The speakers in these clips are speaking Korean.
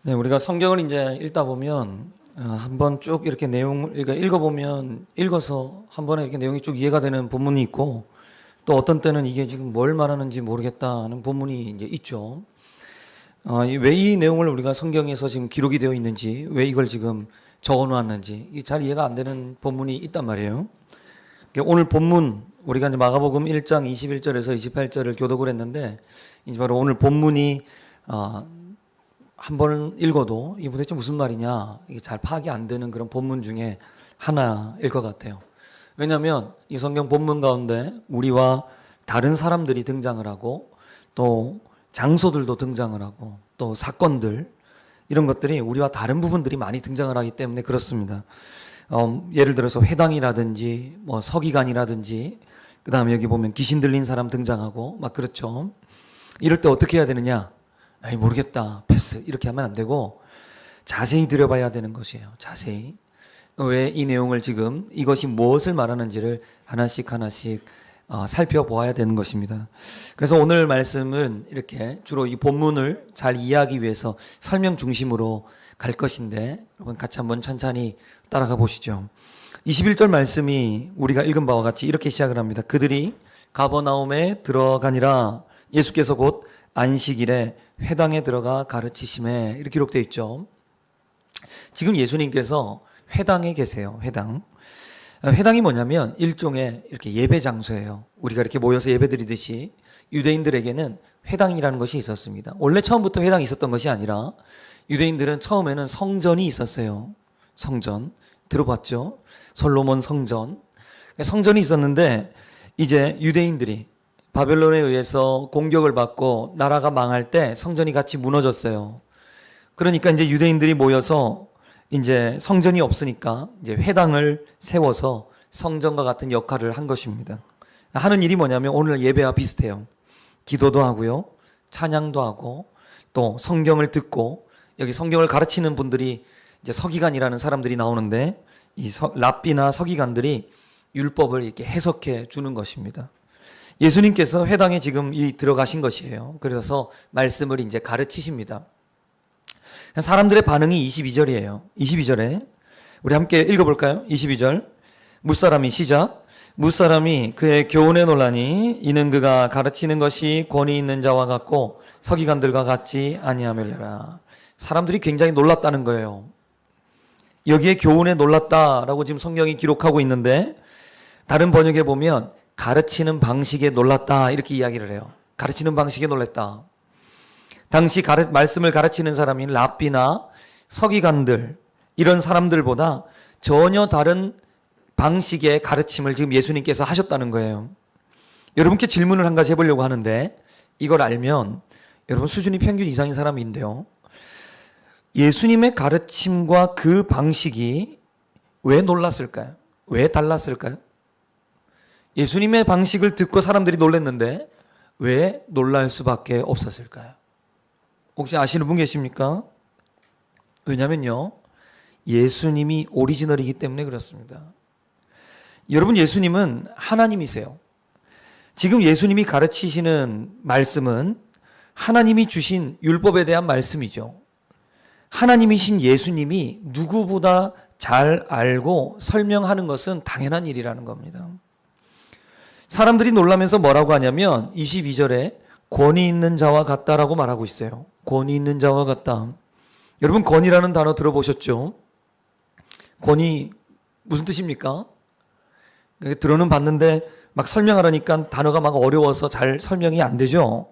네, 우리가 성경을 이제 읽다 보면 한번 쭉 이렇게 내용을 읽어보면 읽어서 한 번에 이렇게 내용이 쭉 이해가 되는 본문이 있고 또 어떤 때는 이게 지금 뭘 말하는지 모르겠다는 본문이 이제 있죠. 왜 이 내용을 우리가 성경에서 지금 기록이 되어 있는지, 왜 이걸 지금 적어 놓았는지 잘 이해가 안 되는 본문이 있단 말이에요. 오늘 본문 우리가 이제 마가복음 1장 21절에서 28절을 교독을 했는데 이제 바로 오늘 본문이 한 번 읽어도 이게 도대체 무슨 말이냐 이게 잘 파악이 안 되는 그런 본문 중에 하나일 것 같아요. 왜냐하면 이 성경 본문 가운데 우리와 다른 사람들이 등장을 하고 또 장소들도 등장을 하고 또 사건들 이런 것들이 우리와 다른 부분들이 많이 등장을 하기 때문에 그렇습니다. 예를 들어서 회당이라든지 뭐 서기관이라든지 그 다음에 여기 보면 귀신 들린 사람 등장하고 막 그렇죠. 이럴 때 어떻게 해야 되느냐? 아이 모르겠다 패스 이렇게 하면 안 되고 자세히 들여봐야 되는 것이에요. 자세히 왜 이 내용을 지금 이것이 무엇을 말하는지를 하나씩 살펴보아야 되는 것입니다. 그래서 오늘 말씀은 이렇게 주로 이 본문을 잘 이해하기 위해서 설명 중심으로 갈 것인데 여러분 같이 한번 천천히 따라가 보시죠. 21절 말씀이 우리가 읽은 바와 같이 이렇게 시작을 합니다. 그들이 가버나움에 들어가니라. 예수께서 곧 안식일에 회당에 들어가 가르치심에 이렇게 기록되어 있죠. 지금 예수님께서 회당에 계세요. 회당이 뭐냐면 일종의 이렇게 예배 장소예요. 우리가 이렇게 모여서 예배 드리듯이 유대인들에게는 회당이라는 것이 있었습니다. 원래 처음부터 회당이 있었던 것이 아니라 유대인들은 처음에는 성전이 있었어요. 성전 들어봤죠? 솔로몬 성전. 성전이 있었는데 이제 유대인들이 바벨론에 의해서 공격을 받고 나라가 망할 때 성전이 같이 무너졌어요. 그러니까 이제 유대인들이 모여서 이제 성전이 없으니까 이제 회당을 세워서 성전과 같은 역할을 한 것입니다. 하는 일이 뭐냐면 오늘 예배와 비슷해요. 기도도 하고요. 찬양도 하고 또 성경을 듣고 여기 성경을 가르치는 분들이 이제 서기관이라는 사람들이 나오는데 이 랍비나 서기관들이 율법을 이렇게 해석해 주는 것입니다. 예수님께서 회당에 지금 들어가신 것이에요. 그래서 말씀을 이제 가르치십니다. 사람들의 반응이 22절이에요. 22절에 우리 함께 읽어볼까요? 22절 무사람이 시작. 무사람이 그의 교훈에 놀라니 이는 그가 가르치는 것이 권위 있는 자와 같고 서기관들과 같지 아니하밀라. 사람들이 굉장히 놀랐다는 거예요. 여기에 교훈에 놀랐다라고 지금 성경이 기록하고 있는데 다른 번역에 보면 가르치는 방식에 놀랐다 이렇게 이야기를 해요. 가르치는 방식에 놀랐다. 당시 말씀을 가르치는 사람인 랍비나 서기관들 이런 사람들보다 전혀 다른 방식의 가르침을 지금 예수님께서 하셨다는 거예요. 여러분께 질문을 한 가지 해보려고 하는데 이걸 알면 여러분 수준이 평균 이상인 사람인데요. 예수님의 가르침과 그 방식이 왜 놀랐을까요? 왜 달랐을까요? 예수님의 방식을 듣고 사람들이 놀랐는데 왜 놀랄 수밖에 없었을까요? 혹시 아시는 분 계십니까? 왜냐면요, 예수님이 오리지널이기 때문에 그렇습니다. 여러분, 예수님은 하나님이세요. 지금 예수님이 가르치시는 말씀은 하나님이 주신 율법에 대한 말씀이죠. 하나님이신 예수님이 누구보다 잘 알고 설명하는 것은 당연한 일이라는 겁니다. 사람들이 놀라면서 뭐라고 하냐면 22절에 권위 있는 자와 같다라고 말하고 있어요. 권위 있는 자와 같다. 여러분 권위라는 단어 들어보셨죠? 권위 무슨 뜻입니까? 들어는 봤는데 막 설명하려니까 단어가 막 어려워서 잘 설명이 안 되죠.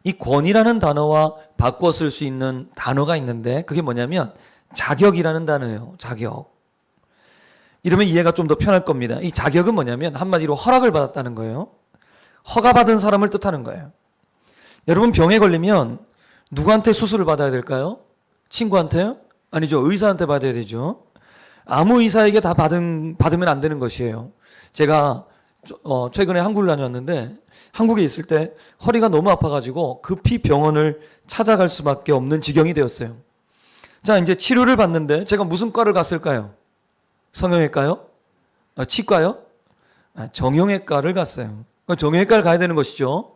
이 권위라는 단어와 바꿔 쓸 수 있는 단어가 있는데 그게 뭐냐면 자격이라는 단어예요. 자격. 이러면 이해가 좀 더 편할 겁니다. 이 자격은 뭐냐면 한마디로 허락을 받았다는 거예요. 허가받은 사람을 뜻하는 거예요. 여러분 병에 걸리면 누구한테 수술을 받아야 될까요? 친구한테요? 아니죠. 의사한테 받아야 되죠. 아무 의사에게 다 받으면 안 되는 것이에요. 제가 최근에 한국을 다녀왔는데 한국에 있을 때 허리가 너무 아파가지고 급히 병원을 찾아갈 수밖에 없는 지경이 되었어요. 자, 이제 치료를 받는데 제가 무슨 과를 갔을까요? 성형외과요? 치과요? 정형외과를 갔어요. 정형외과를 가야 되는 것이죠.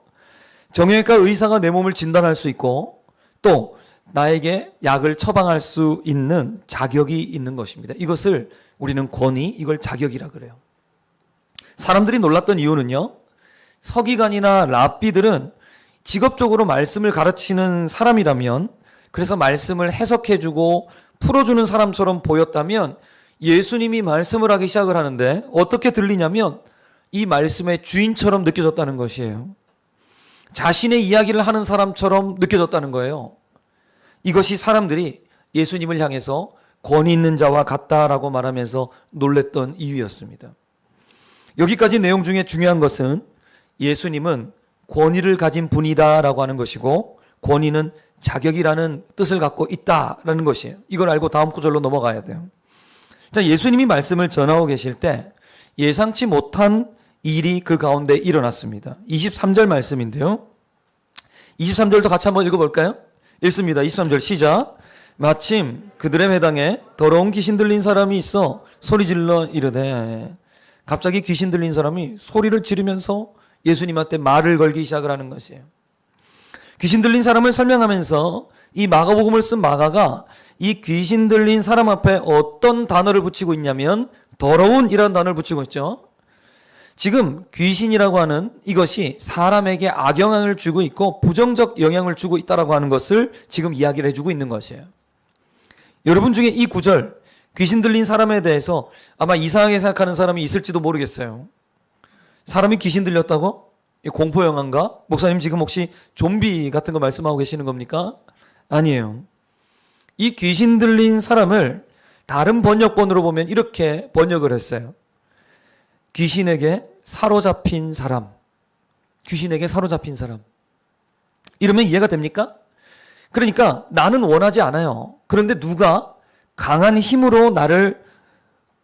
정형외과 의사가 내 몸을 진단할 수 있고 또 나에게 약을 처방할 수 있는 자격이 있는 것입니다. 이것을 우리는 권위, 이걸 자격이라 그래요. 사람들이 놀랐던 이유는요, 서기관이나 랍비들은 직업적으로 말씀을 가르치는 사람이라면, 그래서 말씀을 해석해주고 풀어주는 사람처럼 보였다면 예수님이 말씀을 하기 시작을 하는데 어떻게 들리냐면 이 말씀의 주인처럼 느껴졌다는 것이에요. 자신의 이야기를 하는 사람처럼 느껴졌다는 거예요. 이것이 사람들이 예수님을 향해서 권위 있는 자와 같다라고 말하면서 놀랬던 이유였습니다. 여기까지 내용 중에 중요한 것은 예수님은 권위를 가진 분이다라고 하는 것이고, 권위는 자격이라는 뜻을 갖고 있다라는 것이에요. 이걸 알고 다음 구절로 넘어가야 돼요. 자, 예수님이 말씀을 전하고 계실 때 예상치 못한 일이 그 가운데 일어났습니다. 23절 말씀인데요. 23절도 같이 한번 읽어볼까요? 읽습니다. 23절 시작. 마침 그들의 회당에 더러운 귀신 들린 사람이 있어 소리질러 이르되, 갑자기 귀신 들린 사람이 소리를 지르면서 예수님한테 말을 걸기 시작을 하는 것이에요. 귀신 들린 사람을 설명하면서 이 마가복음을 쓴 마가가 이 귀신 들린 사람 앞에 어떤 단어를 붙이고 있냐면 더러운 이라는 단어를 붙이고 있죠. 지금 귀신이라고 하는 이것이 사람에게 악영향을 주고 있고 부정적 영향을 주고 있다라고 하는 것을 지금 이야기를 해주고 있는 것이에요. 여러분 중에 이 구절, 귀신 들린 사람에 대해서 아마 이상하게 생각하는 사람이 있을지도 모르겠어요. 사람이 귀신 들렸다고? 공포 영화인가? 목사님 지금 혹시 좀비 같은 거 말씀하고 계시는 겁니까? 아니에요. 이 귀신 들린 사람을 다른 번역본으로 보면 이렇게 번역을 했어요. 귀신에게 사로잡힌 사람. 귀신에게 사로잡힌 사람. 이러면 이해가 됩니까? 그러니까 나는 원하지 않아요. 그런데 누가 강한 힘으로 나를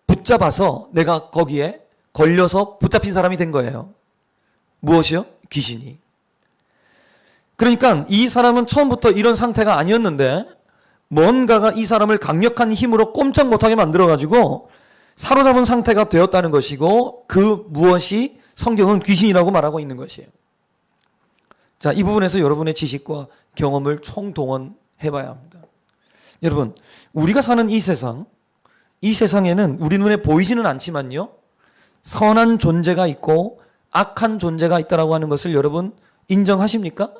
붙잡아서 내가 거기에 걸려서 붙잡힌 사람이 된 거예요. 무엇이요? 귀신이. 그러니까 이 사람은 처음부터 이런 상태가 아니었는데 뭔가가 이 사람을 강력한 힘으로 꼼짝 못하게 만들어가지고 사로잡은 상태가 되었다는 것이고, 그 무엇이 성경은 귀신이라고 말하고 있는 것이에요. 자, 이 부분에서 여러분의 지식과 경험을 총동원해 봐야 합니다. 여러분, 우리가 사는 이 세상에는 우리 눈에 보이지는 않지만요, 선한 존재가 있고 악한 존재가 있다라고 하는 것을 여러분 인정하십니까?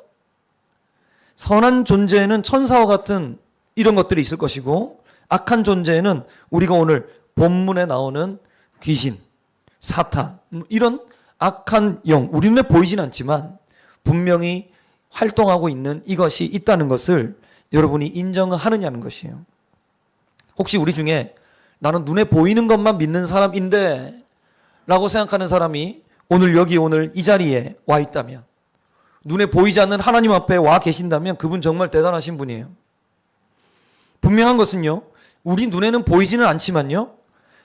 선한 존재에는 천사와 같은 이런 것들이 있을 것이고, 악한 존재에는 우리가 오늘 본문에 나오는 귀신, 사탄, 이런 악한 영, 우리 눈에 보이진 않지만 분명히 활동하고 있는 이것이 있다는 것을 여러분이 인정하느냐는 것이에요. 혹시 우리 중에 나는 눈에 보이는 것만 믿는 사람인데 라고 생각하는 사람이 오늘 이 자리에 와 있다면, 눈에 보이지 않는 하나님 앞에 와 계신다면 그분 정말 대단하신 분이에요. 분명한 것은요, 우리 눈에는 보이지는 않지만요,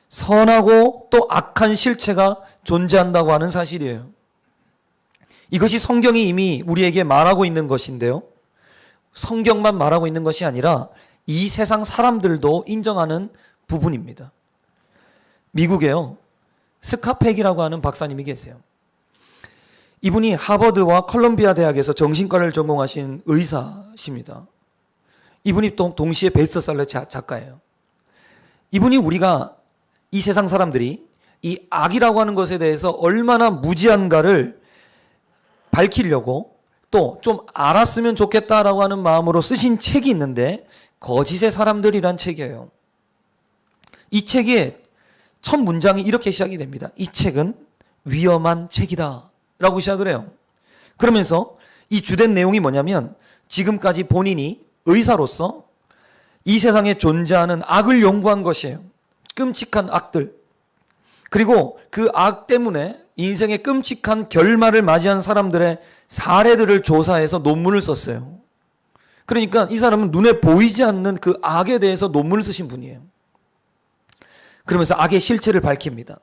선하고 또 악한 실체가 존재한다고 하는 사실이에요. 이것이 성경이 이미 우리에게 말하고 있는 것인데요, 성경만 말하고 있는 것이 아니라 이 세상 사람들도 인정하는 부분입니다. 미국에요, 스카팩이라고 하는 박사님이 계세요. 이분이 하버드와 컬럼비아 대학에서 정신과를 전공하신 의사십니다. 이분이 또 동시에 베스트셀러 작가예요. 이분이 우리가 이 세상 사람들이 이 악이라고 하는 것에 대해서 얼마나 무지한가를 밝히려고 또 좀 알았으면 좋겠다라고 하는 마음으로 쓰신 책이 있는데, 거짓의 사람들이란 책이에요. 이 책의 첫 문장이 이렇게 시작이 됩니다. 이 책은 위험한 책이다 라고 시작을 해요. 그러면서 이 주된 내용이 뭐냐면, 지금까지 본인이 의사로서 이 세상에 존재하는 악을 연구한 것이에요. 끔찍한 악들. 그리고 그 악 때문에 인생의 끔찍한 결말을 맞이한 사람들의 사례들을 조사해서 논문을 썼어요. 그러니까 이 사람은 눈에 보이지 않는 그 악에 대해서 논문을 쓰신 분이에요. 그러면서 악의 실체를 밝힙니다.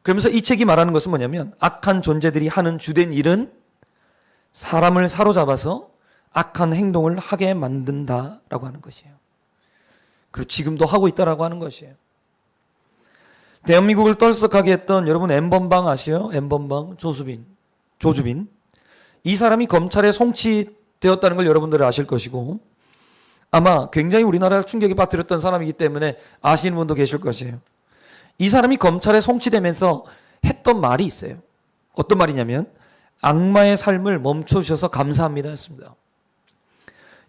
그러면서 이 책이 말하는 것은 뭐냐면, 악한 존재들이 하는 주된 일은 사람을 사로잡아서 악한 행동을 하게 만든다라고 하는 것이에요. 그리고 지금도 하고 있다라고 하는 것이에요. 대한민국을 떨썩하게 했던 여러분 N번방 아시요? N번방 조주빈. 이 사람이 검찰에 송치되었다는 걸 여러분들은 아실 것이고, 아마 굉장히 우리나라를 충격에 빠뜨렸던 사람이기 때문에 아시는 분도 계실 것이에요. 이 사람이 검찰에 송치되면서 했던 말이 있어요. 어떤 말이냐면 악마의 삶을 멈춰주셔서 감사합니다 였습니다.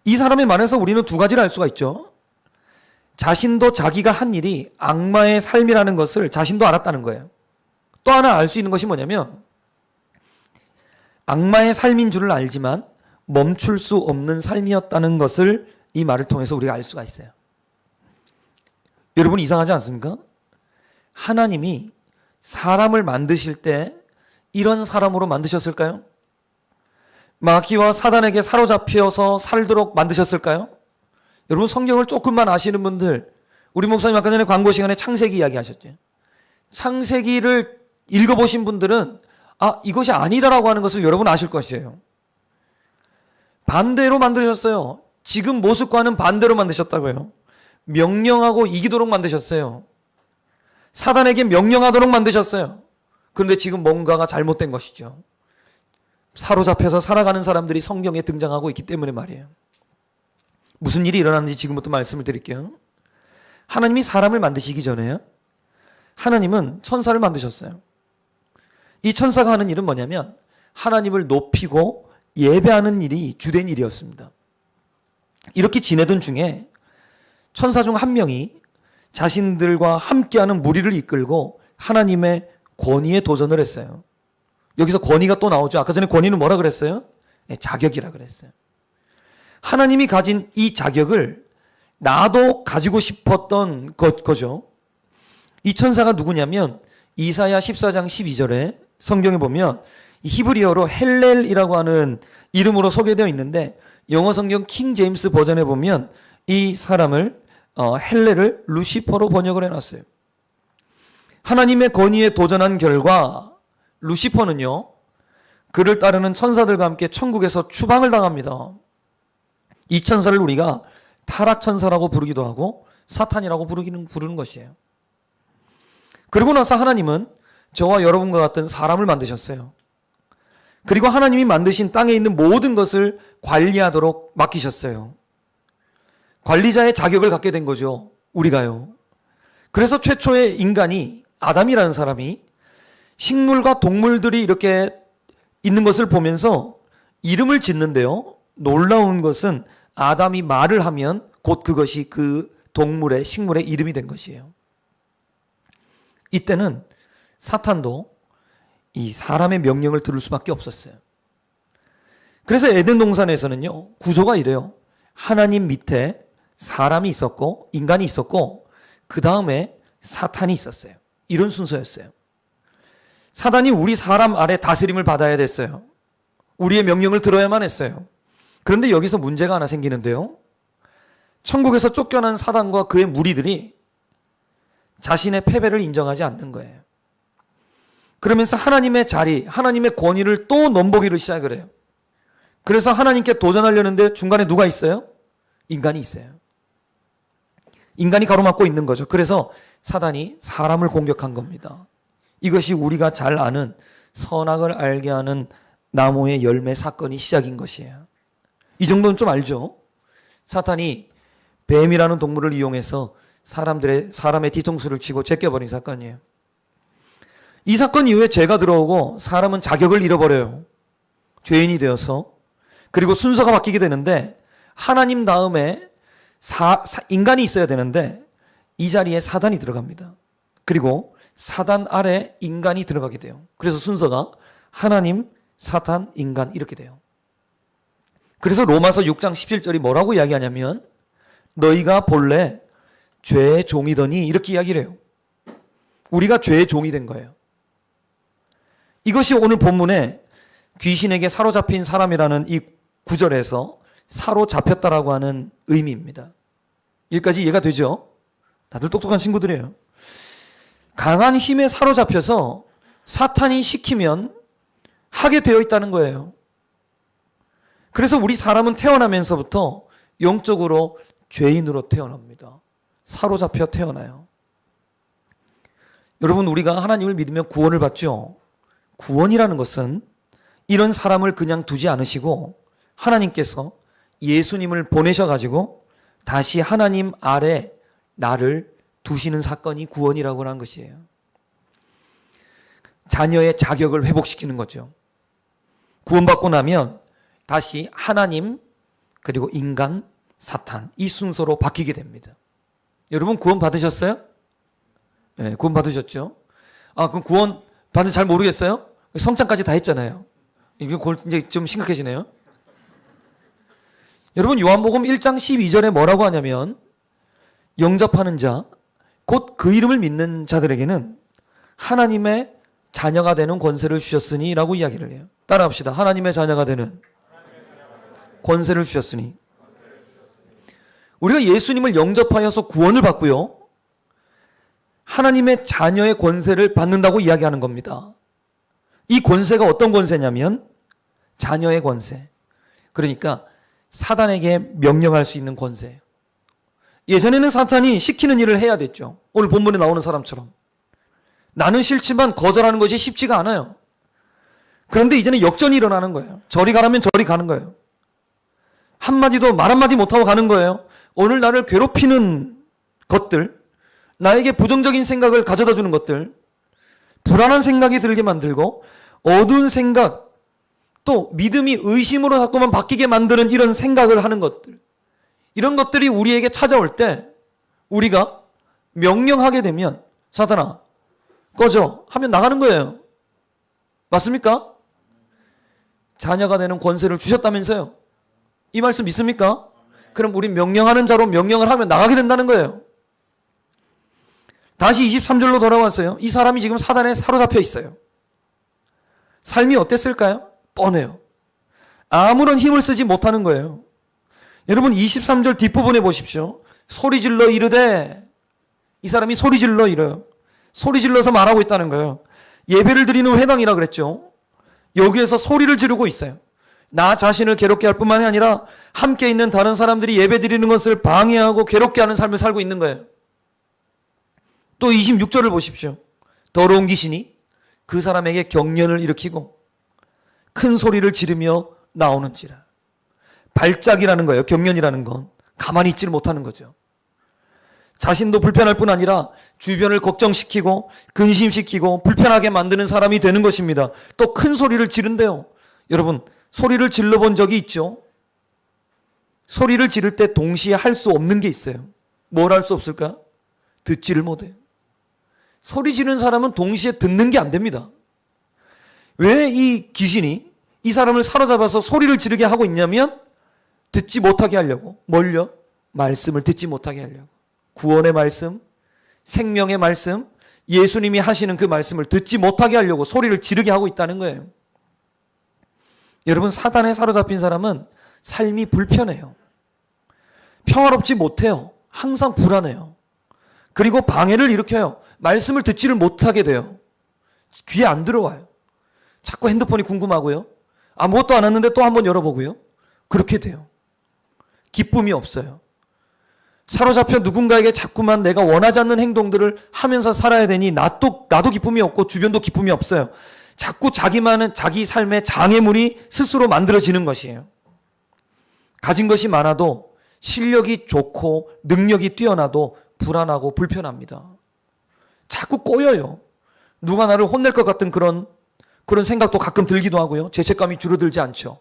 이 사람의 말에서 우리는 두 가지를 알 수가 있죠. 자신도 자기가 한 일이 악마의 삶이라는 것을 자신도 알았다는 거예요. 또 하나 알 수 있는 것이 뭐냐면 악마의 삶인 줄을 알지만 멈출 수 없는 삶이었다는 것을 이 말을 통해서 우리가 알 수가 있어요. 여러분 이상하지 않습니까? 하나님이 사람을 만드실 때 이런 사람으로 만드셨을까요? 마귀와 사단에게 사로잡혀서 살도록 만드셨을까요? 여러분 성경을 조금만 아시는 분들, 우리 목사님 아까 전에 광고 시간에 창세기 이야기 하셨죠. 창세기를 읽어보신 분들은 이것이 아니다라고 하는 것을 여러분 아실 것이에요. 반대로 만드셨어요. 지금 모습과는 반대로 만드셨다고요. 명령하고 이기도록 만드셨어요. 사단에게 명령하도록 만드셨어요. 그런데 지금 뭔가가 잘못된 것이죠. 사로잡혀서 살아가는 사람들이 성경에 등장하고 있기 때문에 말이에요. 무슨 일이 일어났는지 지금부터 말씀을 드릴게요. 하나님이 사람을 만드시기 전에 하나님은 천사를 만드셨어요. 이 천사가 하는 일은 뭐냐면 하나님을 높이고 예배하는 일이 주된 일이었습니다. 이렇게 지내던 중에 천사 중 한 명이 자신들과 함께하는 무리를 이끌고 하나님의 권위에 도전을 했어요. 여기서 권위가 또 나오죠. 아까 전에 권위는 뭐라 그랬어요? 자격이라 그랬어요. 하나님이 가진 이 자격을 나도 가지고 싶었던 거죠. 이 천사가 누구냐면 이사야 14장 12절에 성경에 보면 히브리어로 헬렐이라고 하는 이름으로 소개되어 있는데 영어 성경 킹 제임스 버전에 보면 이 사람을 헬렐을 루시퍼로 번역을 해놨어요. 하나님의 권위에 도전한 결과 루시퍼는요, 그를 따르는 천사들과 함께 천국에서 추방을 당합니다. 이 천사를 우리가 타락천사라고 부르기도 하고 사탄이라고 부르는 것이에요. 그리고 나서 하나님은 저와 여러분과 같은 사람을 만드셨어요. 그리고 하나님이 만드신 땅에 있는 모든 것을 관리하도록 맡기셨어요. 관리자의 자격을 갖게 된 거죠. 우리가요. 그래서 최초의 인간이 아담이라는 사람이 식물과 동물들이 이렇게 있는 것을 보면서 이름을 짓는데요. 놀라운 것은 아담이 말을 하면 곧 그것이 그 동물의 식물의 이름이 된 것이에요. 이때는 사탄도 이 사람의 명령을 들을 수밖에 없었어요. 그래서 에덴 동산에서는요, 구조가 이래요. 하나님 밑에 사람이 있었고 인간이 있었고 그 다음에 사탄이 있었어요. 이런 순서였어요. 사단이 우리 사람 아래 다스림을 받아야 됐어요. 우리의 명령을 들어야만 했어요. 그런데 여기서 문제가 하나 생기는데요. 천국에서 쫓겨난 사단과 그의 무리들이 자신의 패배를 인정하지 않는 거예요. 그러면서 하나님의 자리, 하나님의 권위를 또 넘보기를 시작을 해요. 그래서 하나님께 도전하려는데 중간에 누가 있어요? 인간이 있어요. 인간이 가로막고 있는 거죠. 그래서 사단이 사람을 공격한 겁니다. 이것이 우리가 잘 아는 선악을 알게 하는 나무의 열매 사건이 시작인 것이에요. 이 정도는 좀 알죠? 사탄이 뱀이라는 동물을 이용해서 사람의 뒤통수를 치고 제껴버린 사건이에요. 이 사건 이후에 죄가 들어오고 사람은 자격을 잃어버려요. 죄인이 되어서. 그리고 순서가 바뀌게 되는데 하나님 다음에 인간이 있어야 되는데 이 자리에 사단이 들어갑니다. 그리고 사단 아래 인간이 들어가게 돼요. 그래서 순서가 하나님, 사탄, 인간 이렇게 돼요. 그래서 로마서 6장 17절이 뭐라고 이야기하냐면 너희가 본래 죄의 종이더니 이렇게 이야기를 해요. 우리가 죄의 종이 된 거예요. 이것이 오늘 본문에 귀신에게 사로잡힌 사람이라는 이 구절에서 사로잡혔다라고 하는 의미입니다. 여기까지 이해가 되죠? 다들 똑똑한 친구들이에요. 강한 힘에 사로잡혀서 사탄이 시키면 하게 되어 있다는 거예요. 그래서 우리 사람은 태어나면서부터 영적으로 죄인으로 태어납니다. 사로잡혀 태어나요. 여러분, 우리가 하나님을 믿으면 구원을 받죠. 구원이라는 것은 이런 사람을 그냥 두지 않으시고 하나님께서 예수님을 보내셔가지고 다시 하나님 아래 나를 두시는 사건이 구원이라고 하는 것이에요. 자녀의 자격을 회복시키는 거죠. 구원받고 나면 다시 하나님 그리고 인간, 사탄 이 순서로 바뀌게 됩니다. 여러분 구원 받으셨어요? 네, 구원 받으셨죠? 그럼 구원 받는지 잘 모르겠어요? 성찬까지 다 했잖아요. 이게 이제 좀 심각해지네요. 여러분 요한복음 1장 12절에 뭐라고 하냐면 영접하는 자, 곧 그 이름을 믿는 자들에게는 하나님의 자녀가 되는 권세를 주셨으니 라고 이야기를 해요. 따라합시다. 하나님의 자녀가 되는 권세를 주셨으니. 우리가 예수님을 영접하여서 구원을 받고요. 하나님의 자녀의 권세를 받는다고 이야기하는 겁니다. 이 권세가 어떤 권세냐면 자녀의 권세. 그러니까 사단에게 명령할 수 있는 권세예요. 예전에는 사탄이 시키는 일을 해야 됐죠. 오늘 본문에 나오는 사람처럼. 나는 싫지만 거절하는 것이 쉽지가 않아요. 그런데 이제는 역전이 일어나는 거예요. 저리 가라면 저리 가는 거예요. 한마디도 말 한마디 못하고 가는 거예요. 오늘 나를 괴롭히는 것들, 나에게 부정적인 생각을 가져다 주는 것들, 불안한 생각이 들게 만들고 어두운 생각, 또 믿음이 의심으로 자꾸만 바뀌게 만드는 이런 생각을 하는 것들, 이런 것들이 우리에게 찾아올 때 우리가 명령하게 되면 사탄아 꺼져 하면 나가는 거예요. 맞습니까? 자녀가 되는 권세를 주셨다면서요. 이 말씀 믿습니까? 그럼 우리 명령하는 자로 명령을 하면 나가게 된다는 거예요. 다시 23절로 돌아왔어요. 이 사람이 지금 사단에 사로잡혀 있어요. 삶이 어땠을까요? 뻔해요. 아무런 힘을 쓰지 못하는 거예요. 여러분 23절 뒷부분에 보십시오. 소리질러 이르되, 이 사람이 소리질러 이래요. 소리질러서 말하고 있다는 거예요. 예배를 드리는 회당이라 그랬죠. 여기에서 소리를 지르고 있어요. 나 자신을 괴롭게 할 뿐만이 아니라 함께 있는 다른 사람들이 예배 드리는 것을 방해하고 괴롭게 하는 삶을 살고 있는 거예요. 또 26절을 보십시오. 더러운 귀신이 그 사람에게 경련을 일으키고 큰 소리를 지르며 나오는지라. 발작이라는 거예요. 경련이라는 건 가만히 있지를 못하는 거죠. 자신도 불편할 뿐 아니라 주변을 걱정시키고 근심시키고 불편하게 만드는 사람이 되는 것입니다. 또 큰 소리를 지른대요. 여러분 소리를 질러본 적이 있죠? 소리를 지를 때 동시에 할 수 없는 게 있어요. 뭘 할 수 없을까? 듣지를 못해요. 소리 지르는 사람은 동시에 듣는 게 안 됩니다. 왜 이 귀신이 이 사람을 사로잡아서 소리를 지르게 하고 있냐면 듣지 못하게 하려고. 뭘요? 말씀을 듣지 못하게 하려고. 구원의 말씀, 생명의 말씀, 예수님이 하시는 그 말씀을 듣지 못하게 하려고 소리를 지르게 하고 있다는 거예요. 여러분 사단에 사로잡힌 사람은 삶이 불편해요. 평화롭지 못해요. 항상 불안해요. 그리고 방해를 일으켜요. 말씀을 듣지를 못하게 돼요. 귀에 안 들어와요. 자꾸 핸드폰이 궁금하고요. 아무것도 안 했는데 또 한번 열어보고요. 그렇게 돼요. 기쁨이 없어요. 사로잡혀 누군가에게 자꾸만 내가 원하지 않는 행동들을 하면서 살아야 되니 나도 기쁨이 없고 주변도 기쁨이 없어요. 자꾸 자기 삶의 장애물이 스스로 만들어지는 것이에요. 가진 것이 많아도 실력이 좋고 능력이 뛰어나도 불안하고 불편합니다. 자꾸 꼬여요. 누가 나를 혼낼 것 같은 그런 생각도 가끔 들기도 하고요. 죄책감이 줄어들지 않죠.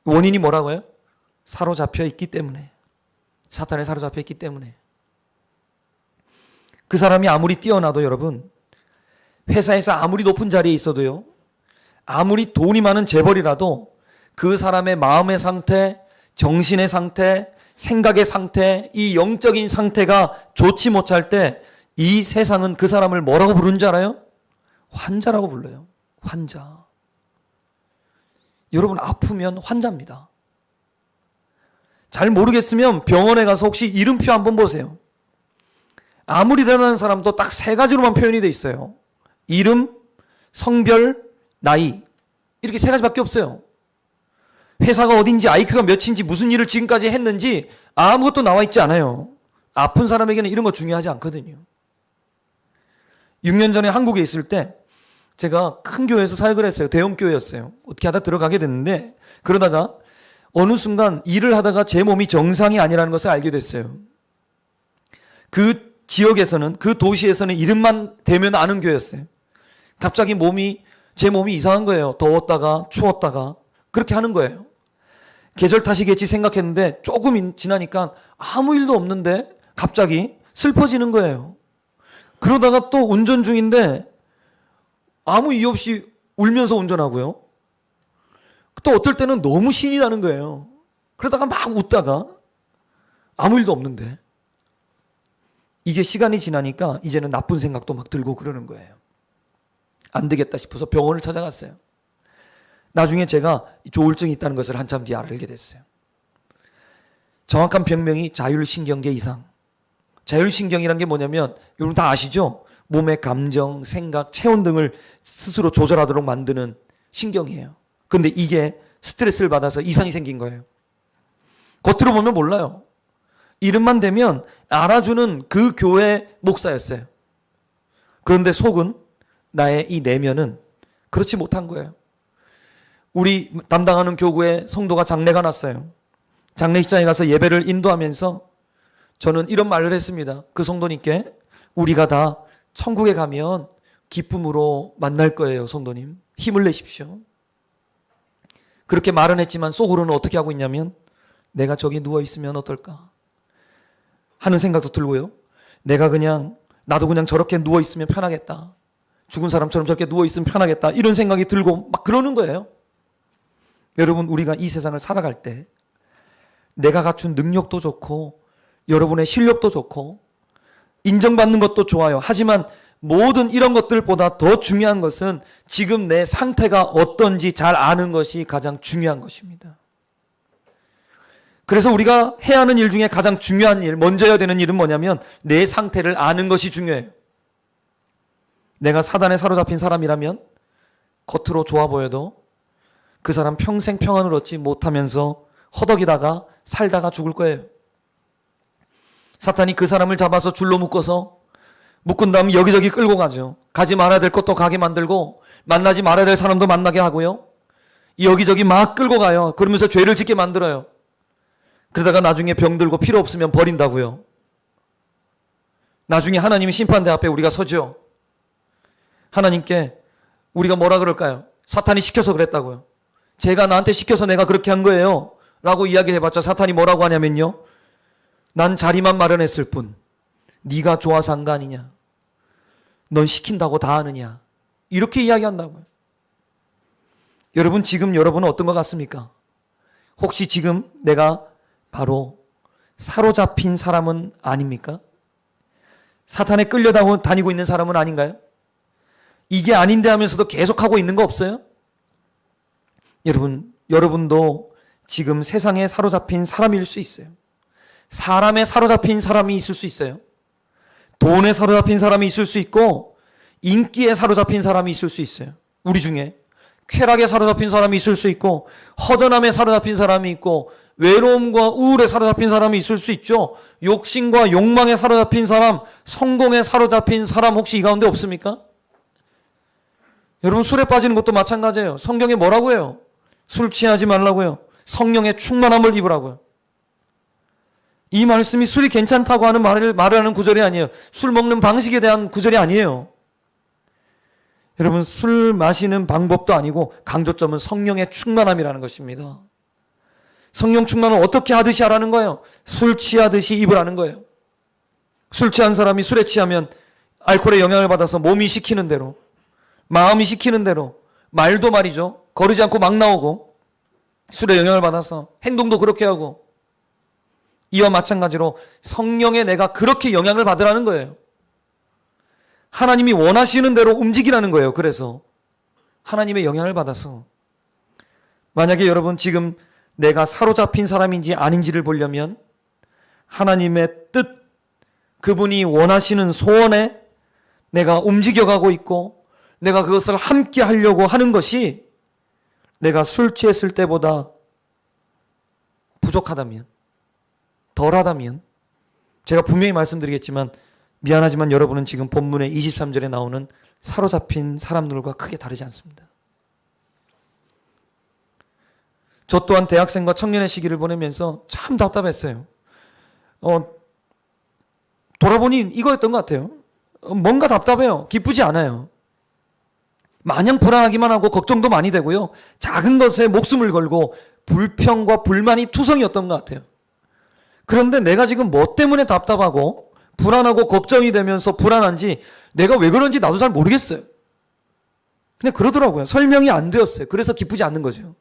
원인이 뭐라고요? 사로잡혀 있기 때문에. 사탄에 사로잡혀 있기 때문에. 그 사람이 아무리 뛰어나도 여러분 회사에서 아무리 높은 자리에 있어도요, 아무리 돈이 많은 재벌이라도 그 사람의 마음의 상태, 정신의 상태, 생각의 상태, 이 영적인 상태가 좋지 못할 때 이 세상은 그 사람을 뭐라고 부르는 줄 알아요? 환자라고 불러요. 환자. 여러분 아프면 환자입니다. 잘 모르겠으면 병원에 가서 혹시 이름표 한번 보세요. 아무리 대단한 사람도 딱 세 가지로만 표현이 돼 있어요. 이름, 성별, 나이. 이렇게 세 가지밖에 없어요. 회사가 어딘지, IQ가 몇인지, 무슨 일을 지금까지 했는지 아무것도 나와 있지 않아요. 아픈 사람에게는 이런 거 중요하지 않거든요. 6년 전에 한국에 있을 때 제가 큰 교회에서 사역을 했어요. 대형 교회였어요. 어떻게 하다 들어가게 됐는데 그러다가 어느 순간 일을 하다가 제 몸이 정상이 아니라는 것을 알게 됐어요. 그 지역에서는, 그 도시에서는 이름만 대면 아는 교회였어요. 갑자기 제 몸이 이상한 거예요. 더웠다가 추웠다가 그렇게 하는 거예요. 계절 탓이겠지 생각했는데 조금 지나니까 아무 일도 없는데 갑자기 슬퍼지는 거예요. 그러다가 또 운전 중인데 아무 이유 없이 울면서 운전하고요. 또 어떨 때는 너무 신이 나는 거예요. 그러다가 막 웃다가 아무 일도 없는데 이게 시간이 지나니까 이제는 나쁜 생각도 막 들고 그러는 거예요. 안 되겠다 싶어서 병원을 찾아갔어요. 나중에 제가 조울증이 있다는 것을 한참 뒤에 알게 됐어요. 정확한 병명이 자율신경계 이상. 자율신경이란 게 뭐냐면 여러분 다 아시죠? 몸의 감정, 생각, 체온 등을 스스로 조절하도록 만드는 신경이에요. 그런데 이게 스트레스를 받아서 이상이 생긴 거예요. 겉으로 보면 몰라요. 이름만 대면 알아주는 그 교회 목사였어요. 그런데 속은, 나의 이 내면은 그렇지 못한 거예요. 우리 담당하는 교구에 성도가 장례가 났어요. 장례식장에 가서 예배를 인도하면서 저는 이런 말을 했습니다. 그 성도님께, 우리가 다 천국에 가면 기쁨으로 만날 거예요, 성도님. 힘을 내십시오. 그렇게 말은 했지만 속으로는 어떻게 하고 있냐면, 내가 저기 누워있으면 어떨까 하는 생각도 들고요. 나도 그냥 저렇게 누워있으면 편하겠다. 죽은 사람처럼 저렇게 누워있으면 편하겠다. 이런 생각이 들고 막 그러는 거예요. 여러분, 우리가 이 세상을 살아갈 때 내가 갖춘 능력도 좋고 여러분의 실력도 좋고 인정받는 것도 좋아요. 하지만 모든 이런 것들보다 더 중요한 것은 지금 내 상태가 어떤지 잘 아는 것이 가장 중요한 것입니다. 그래서 우리가 해야 하는 일 중에 가장 중요한 일, 먼저 해야 되는 일은 뭐냐면 내 상태를 아는 것이 중요해요. 내가 사단에 사로잡힌 사람이라면 겉으로 좋아 보여도 그 사람 평생 평안을 얻지 못하면서 허덕이다가 살다가 죽을 거예요. 사탄이 그 사람을 잡아서 줄로 묶은 다음 여기저기 끌고 가죠. 가지 말아야 될 것도 가게 만들고 만나지 말아야 될 사람도 만나게 하고요. 여기저기 막 끌고 가요. 그러면서 죄를 짓게 만들어요. 그러다가 나중에 병들고 필요 없으면 버린다고요. 나중에 하나님의 심판대 앞에 우리가 서죠. 하나님께 우리가 뭐라 그럴까요? 사탄이 시켜서 그랬다고요. 제가 나한테 시켜서 내가 그렇게 한 거예요 라고 이야기해봤자 사탄이 뭐라고 하냐면요, 난 자리만 마련했을 뿐 네가 좋아서 한 거 아니냐, 넌 시킨다고 다 하느냐, 이렇게 이야기한다고요. 여러분, 지금 여러분은 어떤 것 같습니까? 혹시 지금 내가 바로 사로잡힌 사람은 아닙니까? 사탄에 끌려다니고 있는 사람은 아닌가요? 이게 아닌데 하면서도 계속하고 있는 거 없어요? 여러분도 지금 세상에 사로잡힌 사람일 수 있어요. 사람에 사로잡힌 사람이 있을 수 있어요. 돈에 사로잡힌 사람이 있을 수 있고 인기에 사로잡힌 사람이 있을 수 있어요. 우리 중에 쾌락에 사로잡힌 사람이 있을 수 있고 허전함에 사로잡힌 사람이 있고 외로움과 우울에 사로잡힌 사람이 있을 수 있죠. 욕심과 욕망에 사로잡힌 사람, 성공에 사로잡힌 사람 혹시 이 가운데 없습니까? 여러분, 술에 빠지는 것도 마찬가지예요. 성경에 뭐라고 해요? 술 취하지 말라고요. 성령의 충만함을 입으라고요. 이 말씀이 술이 괜찮다고 하는 말을 하는 구절이 아니에요. 술 먹는 방식에 대한 구절이 아니에요. 여러분, 술 마시는 방법도 아니고 강조점은 성령의 충만함이라는 것입니다. 성령 충만은 어떻게 하듯이 하라는 거예요? 술 취하듯이 입으라는 거예요. 술 취한 사람이 술에 취하면 알코올의 영향을 받아서 몸이 시키는 대로, 마음이 시키는 대로, 말도 말이죠, 거르지 않고 막 나오고 술의 영향을 받아서 행동도 그렇게 하고, 이와 마찬가지로 성령에 내가 그렇게 영향을 받으라는 거예요. 하나님이 원하시는 대로 움직이라는 거예요. 그래서 하나님의 영향을 받아서, 만약에 여러분 지금 내가 사로잡힌 사람인지 아닌지를 보려면 하나님의 뜻, 그분이 원하시는 소원에 내가 움직여가고 있고 내가 그것을 함께 하려고 하는 것이 내가 술 취했을 때보다 부족하다면, 덜하다면, 제가 분명히 말씀드리겠지만 미안하지만 여러분은 지금 본문의 23절에 나오는 사로잡힌 사람들과 크게 다르지 않습니다. 저 또한 대학생과 청년의 시기를 보내면서 참 답답했어요. 돌아보니 이거였던 것 같아요. 뭔가 답답해요. 기쁘지 않아요. 마냥 불안하기만 하고 걱정도 많이 되고요. 작은 것에 목숨을 걸고 불평과 불만이 투성이었던 것 같아요. 그런데 내가 지금 뭐 때문에 답답하고 불안하고 걱정이 되면서 불안한지 내가 왜 그런지 나도 잘 모르겠어요. 그냥 그러더라고요. 설명이 안 되었어요. 그래서 기쁘지 않는 거죠.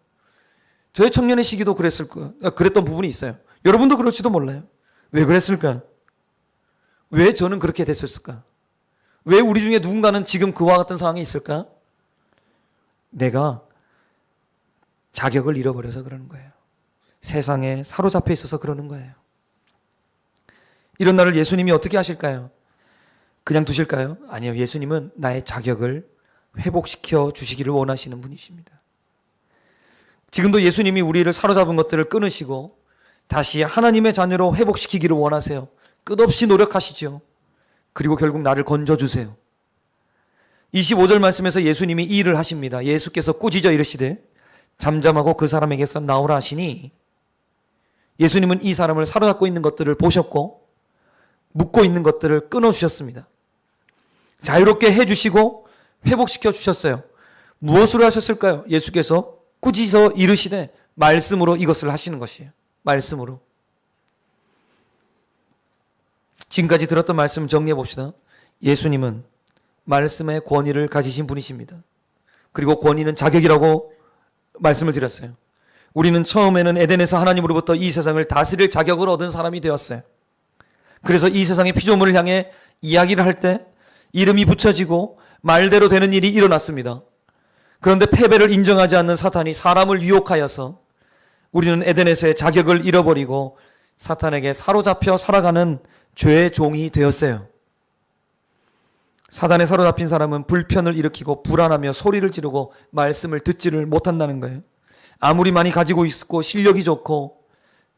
저의 청년의 시기도 그랬던 부분이 있어요. 여러분도 그럴지도 몰라요. 왜 그랬을까? 왜 저는 그렇게 됐었을까? 왜 우리 중에 누군가는 지금 그와 같은 상황이 있을까? 내가 자격을 잃어버려서 그러는 거예요. 세상에 사로잡혀 있어서 그러는 거예요. 이런 날을 예수님이 어떻게 하실까요? 그냥 두실까요? 아니요. 예수님은 나의 자격을 회복시켜 주시기를 원하시는 분이십니다. 지금도 예수님이 우리를 사로잡은 것들을 끊으시고 다시 하나님의 자녀로 회복시키기를 원하세요. 끝없이 노력하시죠. 그리고 결국 나를 건져주세요. 25절 말씀에서 예수님이 이 일을 하십니다. 예수께서 꾸짖어 이르시되 잠잠하고 그 사람에게서 나오라 하시니, 예수님은 이 사람을 사로잡고 있는 것들을 보셨고 묶고 있는 것들을 끊어주셨습니다. 자유롭게 해주시고 회복시켜 주셨어요. 무엇으로 하셨을까요? 예수께서 꾸짖어 이르시되 말씀으로 이것을 하시는 것이에요. 말씀으로. 지금까지 들었던 말씀 정리해 봅시다. 예수님은 말씀의 권위를 가지신 분이십니다. 그리고 권위는 자격이라고 말씀을 드렸어요. 우리는 처음에는 에덴에서 하나님으로부터 이 세상을 다스릴 자격을 얻은 사람이 되었어요. 그래서 이 세상의 피조물을 향해 이야기를 할 때 이름이 붙여지고 말대로 되는 일이 일어났습니다. 그런데 패배를 인정하지 않는 사탄이 사람을 유혹하여서 우리는 에덴에서의 자격을 잃어버리고 사탄에게 사로잡혀 살아가는 죄의 종이 되었어요. 사단에 사로잡힌 사람은 불편을 일으키고 불안하며 소리를 지르고 말씀을 듣지를 못한다는 거예요. 아무리 많이 가지고 있고 실력이 좋고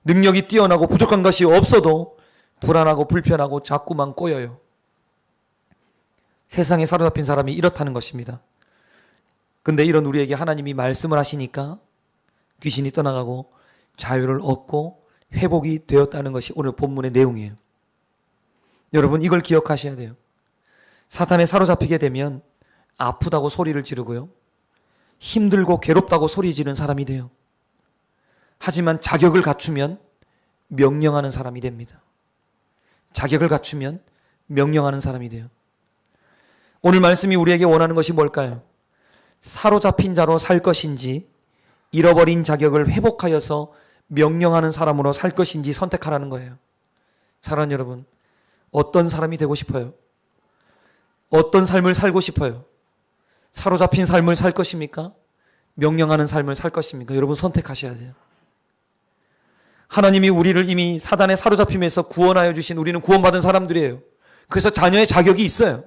능력이 뛰어나고 부족한 것이 없어도 불안하고 불편하고 자꾸만 꼬여요. 세상에 사로잡힌 사람이 이렇다는 것입니다. 근데 이런 우리에게 하나님이 말씀을 하시니까 귀신이 떠나가고 자유를 얻고 회복이 되었다는 것이 오늘 본문의 내용이에요. 여러분, 이걸 기억하셔야 돼요. 사탄에 사로잡히게 되면 아프다고 소리를 지르고요. 힘들고 괴롭다고 소리 지르는 사람이 돼요. 하지만 자격을 갖추면 명령하는 사람이 됩니다. 자격을 갖추면 명령하는 사람이 돼요. 오늘 말씀이 우리에게 원하는 것이 뭘까요? 사로잡힌 자로 살 것인지 잃어버린 자격을 회복하여서 명령하는 사람으로 살 것인지 선택하라는 거예요. 사랑하는 여러분, 어떤 사람이 되고 싶어요? 어떤 삶을 살고 싶어요? 사로잡힌 삶을 살 것입니까? 명령하는 삶을 살 것입니까? 여러분 선택하셔야 돼요. 하나님이 우리를 이미 사단의 사로잡힘에서 구원하여 주신 우리는 구원받은 사람들이에요. 그래서 자녀의 자격이 있어요.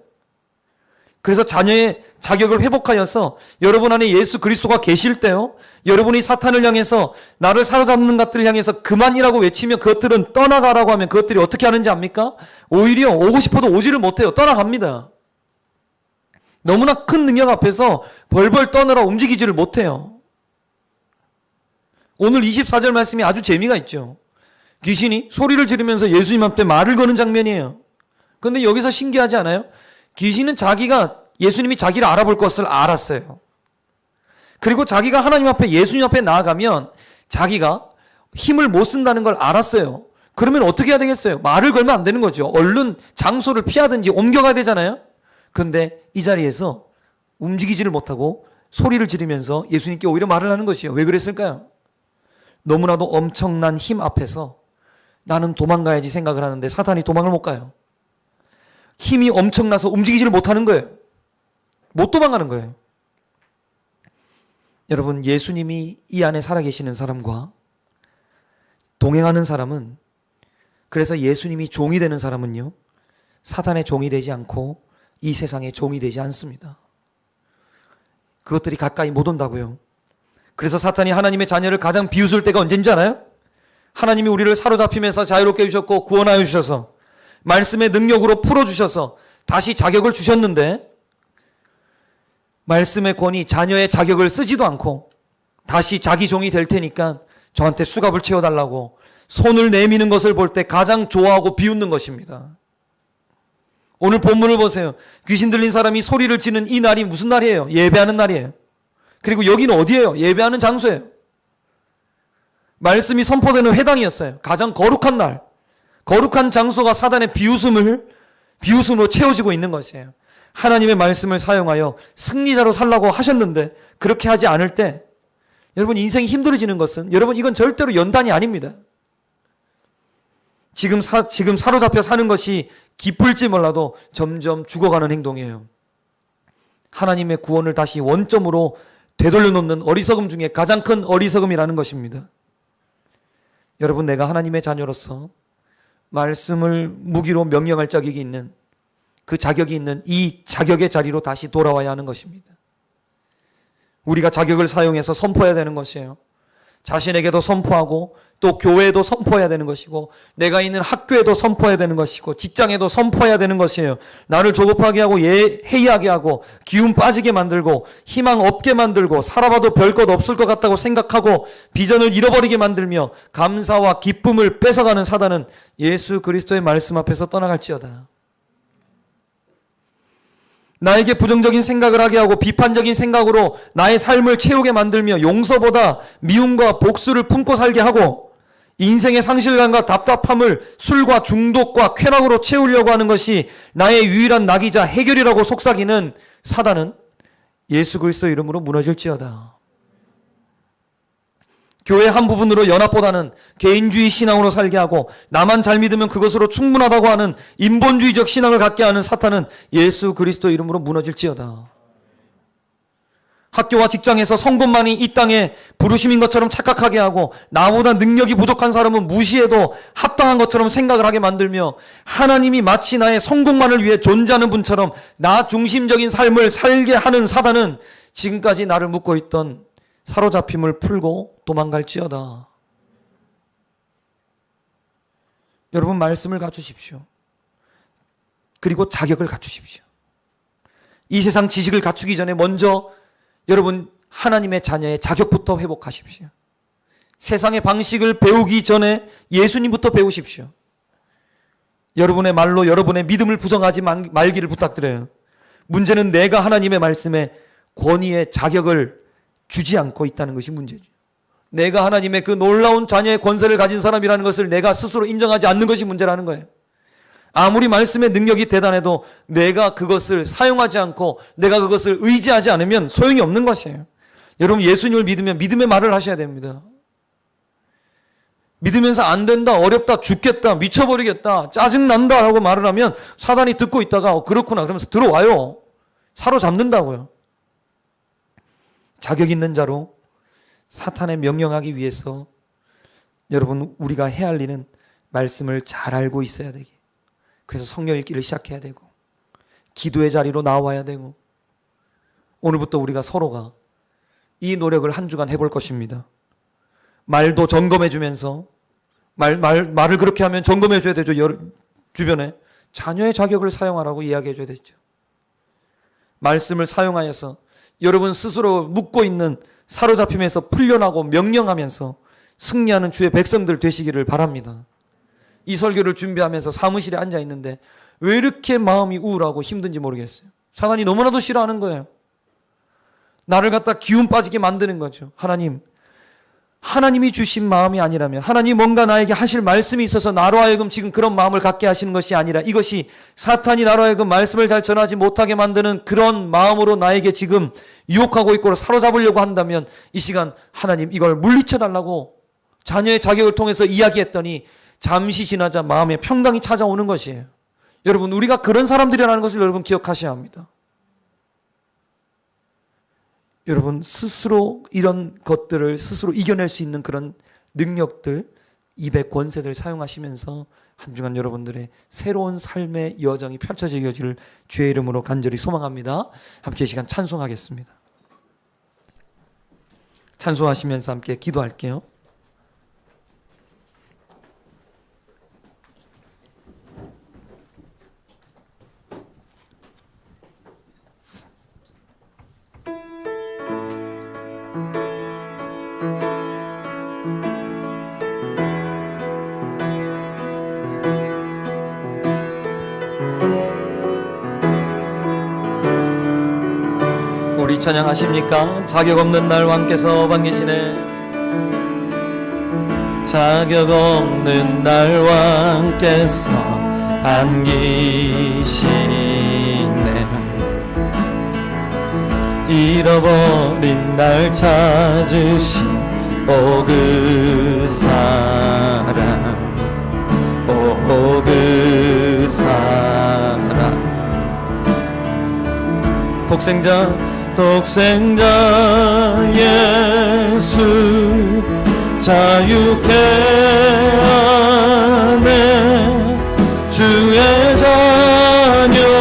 그래서 자녀의 자격을 회복하여서 여러분 안에 예수 그리스도가 계실 때요, 여러분이 사탄을 향해서 나를 사로잡는 것들을 향해서 그만이라고 외치면 그것들은 떠나가라고 하면 그것들이 어떻게 하는지 압니까? 오히려 오고 싶어도 오지를 못해요. 떠나갑니다. 너무나 큰 능력 앞에서 벌벌 떠느라 움직이지를 못해요. 오늘 24절 말씀이 아주 재미가 있죠. 귀신이 소리를 지르면서 예수님 앞에 말을 거는 장면이에요. 그런데 여기서 신기하지 않아요? 귀신은 예수님이 자기를 알아볼 것을 알았어요. 그리고 자기가 하나님 앞에 예수님 앞에 나아가면 자기가 힘을 못 쓴다는 걸 알았어요. 그러면 어떻게 해야 되겠어요? 말을 걸면 안 되는 거죠. 얼른 장소를 피하든지 옮겨가야 되잖아요. 그런데 이 자리에서 움직이지를 못하고 소리를 지르면서 예수님께 오히려 말을 하는 것이에요. 왜 그랬을까요? 너무나도 엄청난 힘 앞에서 나는 도망가야지 생각을 하는데 사탄이 도망을 못 가요. 힘이 엄청나서 움직이지를 못하는 거예요. 못 도망가는 거예요. 여러분, 예수님이 이 안에 살아계시는 사람과 동행하는 사람은, 그래서 예수님이 종이 되는 사람은요, 사탄의 종이 되지 않고 이 세상의 종이 되지 않습니다. 그것들이 가까이 못 온다고요. 그래서 사탄이 하나님의 자녀를 가장 비웃을 때가 언제인지 알아요? 하나님이 우리를 사로잡히면서 자유롭게 해주셨고 구원하여 주셔서 말씀의 능력으로 풀어주셔서 다시 자격을 주셨는데 말씀의 권위, 자녀의 자격을 쓰지도 않고 다시 자기 종이 될 테니까 저한테 수갑을 채워달라고 손을 내미는 것을 볼 때 가장 좋아하고 비웃는 것입니다. 오늘 본문을 보세요. 귀신 들린 사람이 소리를 지는 이 날이 무슨 날이에요? 예배하는 날이에요. 그리고 여기는 어디예요? 예배하는 장소예요. 말씀이 선포되는 회당이었어요. 가장 거룩한 날, 거룩한 장소가 사단의 비웃음으로 채워지고 있는 것이에요. 하나님의 말씀을 사용하여 승리자로 살라고 하셨는데 그렇게 하지 않을 때 여러분 인생이 힘들어지는 것은 여러분 이건 절대로 연단이 아닙니다. 지금 사로잡혀 사는 것이 기쁠지 몰라도 점점 죽어가는 행동이에요. 하나님의 구원을 다시 원점으로 되돌려 놓는 어리석음 중에 가장 큰 어리석음이라는 것입니다. 여러분, 내가 하나님의 자녀로서 말씀을 무기로 명령할 자격이 있는 그 자격이 있는 이 자격의 자리로 다시 돌아와야 하는 것입니다. 우리가 자격을 사용해서 선포해야 되는 것이에요. 자신에게도 선포하고 또 교회에도 선포해야 되는 것이고 내가 있는 학교에도 선포해야 되는 것이고 직장에도 선포해야 되는 것이에요. 나를 조급하게 하고 해이하게 하고 기운 빠지게 만들고 희망 없게 만들고 살아봐도 별것 없을 것 같다고 생각하고 비전을 잃어버리게 만들며 감사와 기쁨을 뺏어가는 사단은 예수 그리스도의 말씀 앞에서 떠나갈지어다. 나에게 부정적인 생각을 하게 하고 비판적인 생각으로 나의 삶을 채우게 만들며 용서보다 미움과 복수를 품고 살게 하고 인생의 상실감과 답답함을 술과 중독과 쾌락으로 채우려고 하는 것이 나의 유일한 낙이자 해결이라고 속삭이는 사단은 예수 그리스도 이름으로 무너질지어다. 교회 한 부분으로 연합보다는 개인주의 신앙으로 살게 하고 나만 잘 믿으면 그것으로 충분하다고 하는 인본주의적 신앙을 갖게 하는 사탄은 예수 그리스도 이름으로 무너질지어다. 학교와 직장에서 성공만이 이 땅에 부르심인 것처럼 착각하게 하고 나보다 능력이 부족한 사람은 무시해도 합당한 것처럼 생각을 하게 만들며 하나님이 마치 나의 성공만을 위해 존재하는 분처럼 나 중심적인 삶을 살게 하는 사단은 지금까지 나를 묶고 있던 사로잡힘을 풀고 도망갈지어다. 여러분, 말씀을 갖추십시오. 그리고 자격을 갖추십시오. 이 세상 지식을 갖추기 전에 먼저 여러분 하나님의 자녀의 자격부터 회복하십시오. 세상의 방식을 배우기 전에 예수님부터 배우십시오. 여러분의 말로 여러분의 믿음을 부정하지 말기를 부탁드려요. 문제는 내가 하나님의 말씀에 권위의 자격을 주지 않고 있다는 것이 문제죠. 내가 하나님의 그 놀라운 자녀의 권세를 가진 사람이라는 것을 내가 스스로 인정하지 않는 것이 문제라는 거예요. 아무리 말씀의 능력이 대단해도 내가 그것을 사용하지 않고 내가 그것을 의지하지 않으면 소용이 없는 것이에요. 여러분, 예수님을 믿으면 믿음의 말을 하셔야 됩니다. 믿으면서 안 된다, 어렵다, 죽겠다, 미쳐버리겠다, 짜증난다 라고 말을 하면 사단이 듣고 있다가 그렇구나 그러면서 들어와요. 사로잡는다고요. 자격 있는 자로 사탄에 명령하기 위해서 여러분 우리가 해야 할 일은 말씀을 잘 알고 있어야 되기. 그래서 성령 읽기를 시작해야 되고 기도의 자리로 나와야 되고 오늘부터 우리가 서로가 이 노력을 한 주간 해볼 것입니다. 말도 점검해 주면서 말을 그렇게 하면 점검해 줘야 되죠. 주변에 자녀의 자격을 사용하라고 이야기해 줘야 되죠. 말씀을 사용하여서 여러분 스스로 묶고 있는 사로잡힘에서 풀려나고 명령하면서 승리하는 주의 백성들 되시기를 바랍니다. 이 설교를 준비하면서 사무실에 앉아 있는데 왜 이렇게 마음이 우울하고 힘든지 모르겠어요. 사단이 너무나도 싫어하는 거예요. 나를 갖다 기운 빠지게 만드는 거죠. 하나님이 주신 마음이 아니라면 하나님 뭔가 나에게 하실 말씀이 있어서 나로 하여금 지금 그런 마음을 갖게 하시는 것이 아니라 이것이 사탄이 나로 하여금 말씀을 잘 전하지 못하게 만드는 그런 마음으로 나에게 지금 유혹하고 있고 사로잡으려고 한다면 이 시간 하나님 이걸 물리쳐 달라고 자녀의 자격을 통해서 이야기했더니 잠시 지나자 마음의 평강이 찾아오는 것이에요. 여러분, 우리가 그런 사람들이라는 것을 여러분 기억하셔야 합니다. 여러분, 스스로 이런 것들을 스스로 이겨낼 수 있는 그런 능력들, 입의 권세들 사용하시면서 한 주간 여러분들의 새로운 삶의 여정이 펼쳐지기를 주의 이름으로 간절히 소망합니다. 함께 이 시간 찬송하겠습니다. 찬송하시면서 함께 기도할게요. 찬양하십니까? 자격 없는 날 왕께서 반기시네. 자격 없는 날 왕께서 반기시네. 잃어버린 날 찾으신 오 그 사랑, 오 그 사랑. 독생자 예수 자유케 하네. 주의 자녀라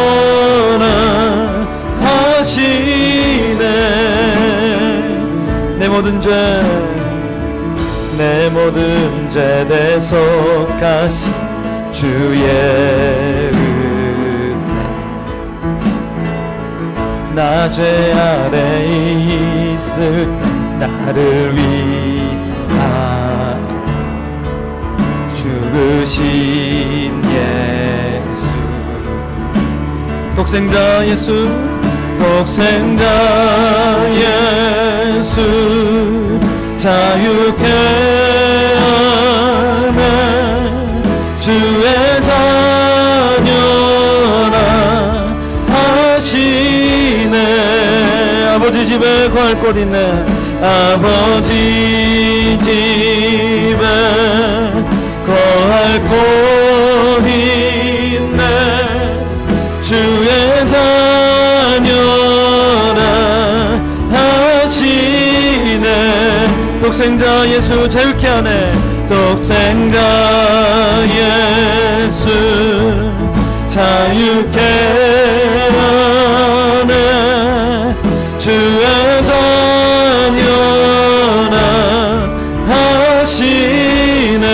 하시네. 내 모든 죄 대속하신 주의 은혜. 나 죄 아래 있을 때 나를 위하여 죽으신 예수. 독생자 예수 자유케 하네. 주의 자녀라 하시네. 아버지 집에 거할 곳 있네. 아버지 집에 거할 곳 있네. 주의 자녀라 하시네. 독생자 예수 자유케 하네. 독생자 예수 자유케 하네. 주의 자녀라 하시네.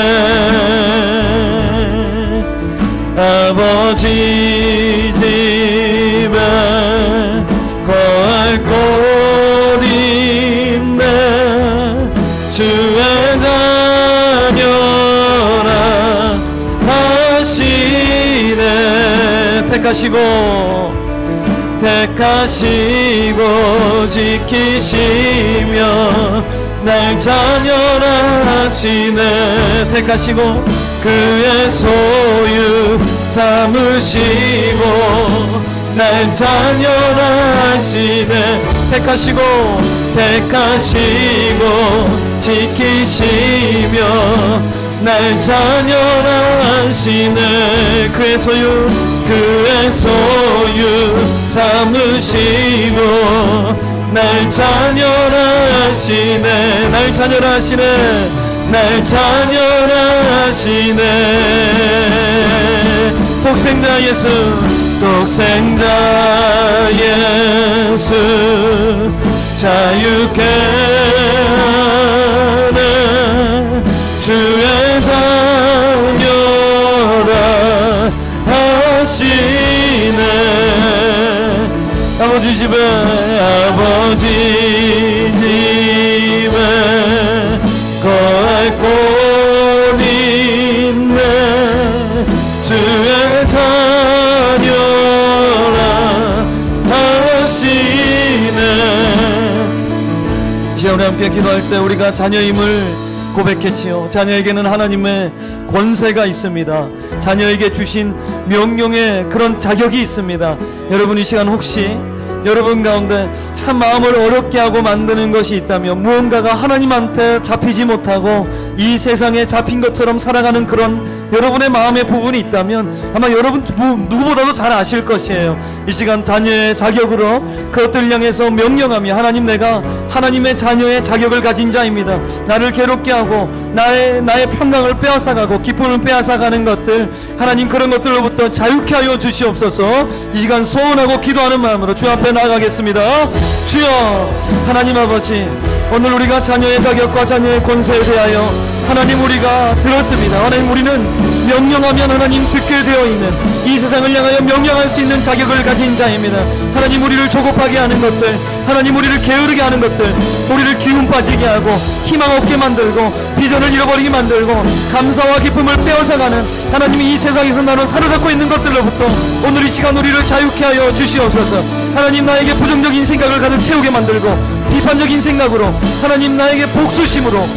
아버지 집에 거할 곳 있네. 주의 자녀라 하시네. 택하시고 지키시며 날 자녀라 하시네. 택하시고 그의 소유 삼으시고 날 자녀라 하시네. 택하시고 지키시며 날 자녀라 하시네. 그의 소유 삼으시고 날 자녀라 하시네. 날 자녀라 하시네. 독생자 예수 자유케 하네. 주의 자녀라 하시네. 아버지 집에 거할 곳 있네. 주의 자녀라 하시네. 이제 우리 함께 기도할 때 우리가 자녀임을 고백했지요. 자녀에게는 하나님의 권세가 있습니다. 자녀에게 주신 명령의 그런 자격이 있습니다. 여러분 이 시간 혹시 여러분 가운데 참 마음을 어렵게 하고 만드는 것이 있다면, 무언가가 하나님한테 잡히지 못하고 이 세상에 잡힌 것처럼 살아가는 그런 여러분의 마음의 부분이 있다면 아마 여러분 누구보다도 잘 아실 것이에요. 이 시간 자녀의 자격으로 그것들 향해서 명령하며, 하나님, 내가 하나님의 자녀의 자격을 가진 자입니다. 나를 괴롭게 하고 나의 평강을 빼앗아가고 기쁨을 빼앗아가는 것들, 하나님 그런 것들로부터 자유케 하여 주시옵소서. 이 시간 소원하고 기도하는 마음으로 주 앞에 나아가겠습니다. 주여, 하나님 아버지, 오늘 우리가 자녀의 자격과 자녀의 권세에 대하여 하나님 우리가 들었습니다. 하나님, 우리는 명령하면 하나님 듣게 되어 있는, 이 세상을 향하여 명령할 수 있는 자격을 가진 자입니다. 하나님, 우리를 조급하게 하는 것들, 하나님 우리를 게으르게 하는 것들, 우리를 기운 빠지게 하고 희망 없게 만들고 비전을 잃어버리게 만들고 감사와 기쁨을 빼앗아가는 하나님, 이 세상에서 나는 사로잡고 있는 것들로부터 오늘 이 시간 우리를 자유케 하여 주시옵소서. 하나님, 나에게 부정적인 생각을 가득 채우게 만들고 비판적인 생각으로, 하나님 나에게 복수심으로,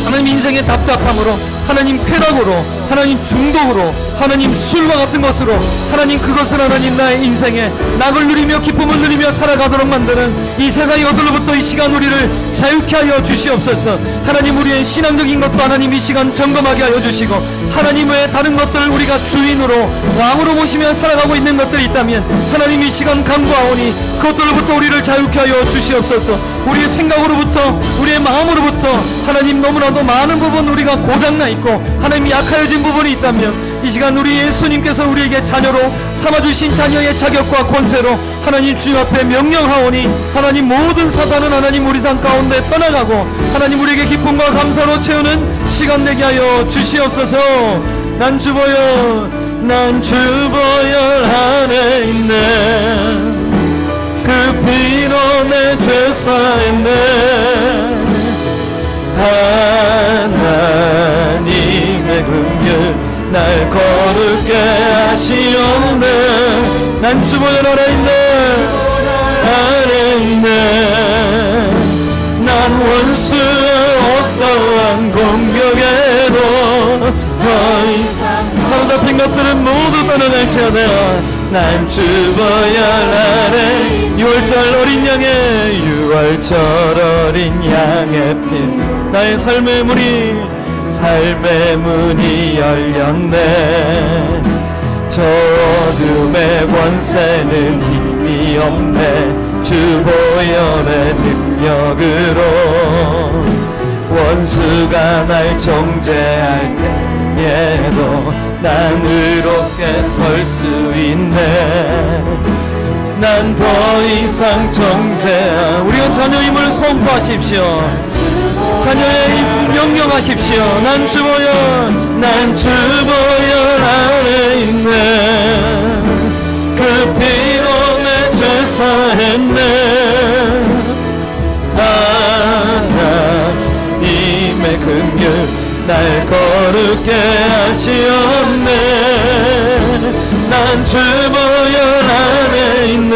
하나님 인생의 답답함으로, 하나님 쾌락으로, 하나님 중독으로, 하나님 술과 같은 것으로, 하나님 그것을 하나님 나의 인생에 낙을 누리며 기쁨을 누리며 살아가도록 만드는 이 세상의 것들로부터 이 시간 우리를 자유케 하여 주시옵소서. 하나님, 우리의 신앙적인 것도 하나님 이 시간 점검하게 하여 주시고, 하나님 외에 다른 것들을 우리가 주인으로 왕으로 모시며 살아가고 있는 것들이 있다면 하나님 이 시간 간구하오니 그것들로부터 우리를 자유케 하여 주시옵소서. 우리의 생각으로부터, 우리의 마음으로부터 하나님 너무나도 많은 부분 우리가 고장나 있고 하나님이 약하여진 부분이 있다면 이 시간 우리 예수님께서 우리에게 자녀로 삼아주신 자녀의 자격과 권세로 하나님 주님 앞에 명령하오니 하나님 모든 사단은 하나님 우리 삶 가운데 떠나가고 하나님 우리에게 기쁨과 감사로 채우는 시간 되게 하여 주시옵소서. 난 난 주보혈 안에 있네. 그 피로 내 죄 사했네. 하나님의 긍휼 날 거룩게 하시옵네. 난 주보혈 안에 있네. 안에 있네. 난 원수의 어떠한 공격에도 더 이상 사로잡힌 것들은 모두 떠나갈지어다. 난 주보혈 아래 6월절 어린 양의 6월절 어린 양의 피 나의 삶의 문이 열렸네. 저 어둠의 권세는 힘이 없네. 주보혈의 능력으로 원수가 날 정죄할 때에도 난 의롭게 설 수 있네. 난 더 이상 우리가 자녀임을 선포하십시오. 자녀의 힘 명령하십시오. 난 주보혈 안에 있네. 그 피로 내 죄 사했네. 하나님의 긍휼 날 거룩게 하시옵네. 난 주보혈 안에 있네.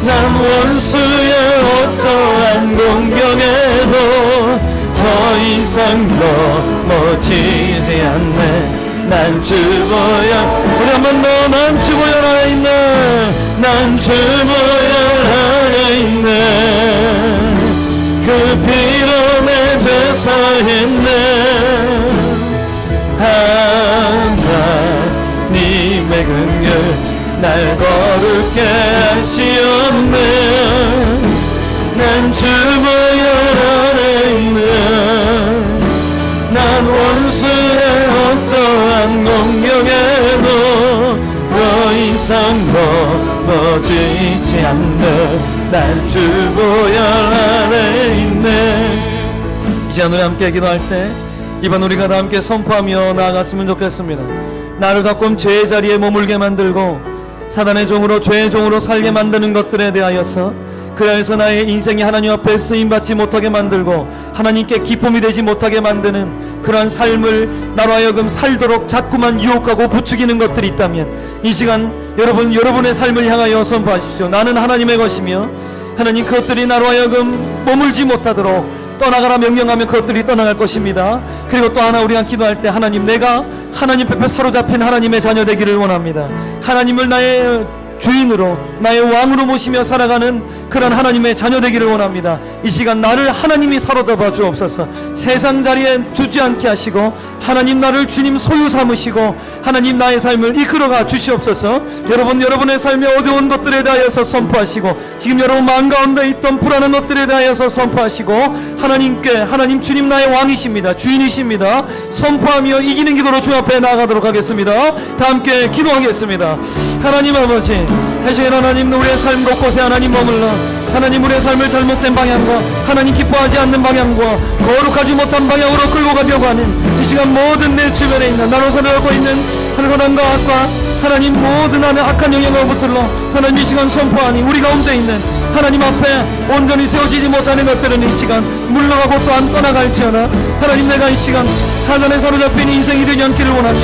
난 원수의 어떠한 공격에도 더 이상 넘어지지 않네. 난 주보혈, 우리 한번 더, 난 주보혈 안에 있네. 난 주보혈 안에 있네. 그 피로 내 죄 사했네. 하나님의 긍휼 날 거룩게 하시옵네. 난 주보혈 안에 있네. 난 원수의 어떠한 공격에도 더 이상 넘어지지 않네. 난 주보혈 안에 있네. 이제 오늘 함께 기도할 때 이번 우리가 다 함께 선포하며 나아갔으면 좋겠습니다. 나를 자꾸 죄의 자리에 머물게 만들고 사단의 종으로 죄의 종으로 살게 만드는 것들에 대하여서 그래서 나의 인생이 하나님 앞에 쓰임받지 못하게 만들고 하나님께 기쁨이 되지 못하게 만드는 그러한 삶을 나로 하여금 살도록 자꾸만 유혹하고 부추기는 것들이 있다면 이 시간 여러분의 삶을 향하여 선포하십시오. 나는 하나님의 것이며 하나님 그것들이 나로 하여금 머물지 못하도록 떠나가라 명령하면 그것들이 떠나갈 것입니다. 그리고 또 하나 우리가 기도할 때 하나님, 내가 하나님 앞에 사로잡힌 하나님의 자녀 되기를 원합니다. 하나님을 나의 주인으로 나의 왕으로 모시며 살아가는 그런 하나님의 자녀 되기를 원합니다. 이 시간 나를 하나님이 사로잡아 주옵소서. 세상 자리에 두지 않게 하시고 하나님 나를 주님 소유 삼으시고 하나님 나의 삶을 이끌어가 주시옵소서. 여러분의 삶의 어려운 것들에 대하여서 선포하시고 지금 여러분 마음 가운데 있던 불안한 것들에 대하여서 선포하시고 하나님께 하나님 주님 나의 왕이십니다. 주인이십니다. 선포하며 이기는 기도로 주 앞에 나아가도록 하겠습니다. 다 함께 기도하겠습니다. 하나님 아버지, 해주신 하나님, 우리의 삶 곳곳에 하나님 머물러 하나님 우리의 삶을 잘못된 방향과 하나님 기뻐하지 않는 방향과 거룩하지 못한 방향으로 끌고 가려고 하는 이 시간 모든 내 주변에 있는 나로 살아가고 있는 사단과 악과 하나님 모든 안에 악한 영향을 붙들러 하나님 이 시간 선포하니 우리 가운데 있는 하나님 앞에 온전히 세워지지 못하는 것들은 이 시간 물러가고 또한 떠나갈지어다. 하나님, 내가 이 시간 사단에 사로잡힌 인생이 되지 않기를 원하며